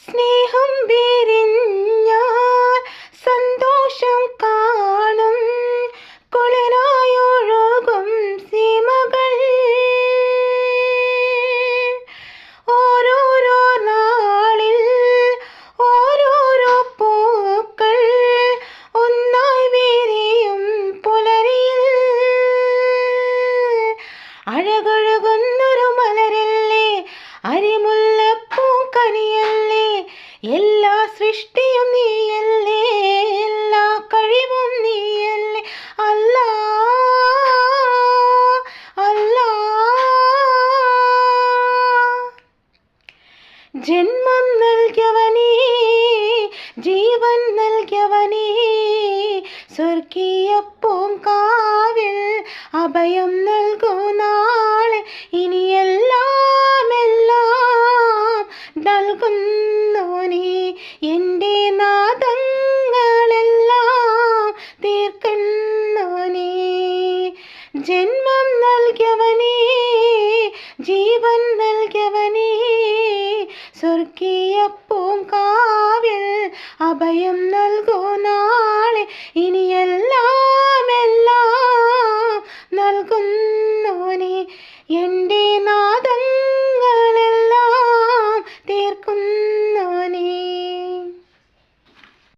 സ്നേഹം വിരിഞ്ഞാൽ സന്തോഷം കാണും, കുളിരായൊഴുകും സീമകൾ. ഓരോരോ നാളിൽ ഓരോരോ പൂക്കൾ ഒന്നായി വിരിയും പുലരിയിൽ. അഴകൊഴുകുന്നൊരു മലരല്ലേ, അരിമുല്ലപ്പൂക്കനിയല്ലേ, എല്ലാ സൃഷ്ടിയും നീയല്ലേ, എല്ലാ കഴിവും നീയല്ലേ. അല്ലാ അല്ലാ. ജന്മം നൽകിയവനേ, ജീവൻ നൽകിയവനേ, സ്വർഗീയ പൂങ്കാവിൽ അഭയം നൽകൂ നാളെ. ഇനിയെല്ലാം എല്ലാം നൽകുന്നു നീ, എൻ്റെ നാദങ്ങളെല്ലാം തീർക്കുന്നു നീ. ജന്മം നൽകിയവനേ, ജീവൻ നൽകിയവനേ, സ്വർഗീയ പൂങ്കാവിൽ അഭയം നൽകൂ നാളെ. ഇനിയെല്ലാം എല്ലാം നൽകുന്നു നീ, എൻ്റെ നാദങ്ങളെല്ലാം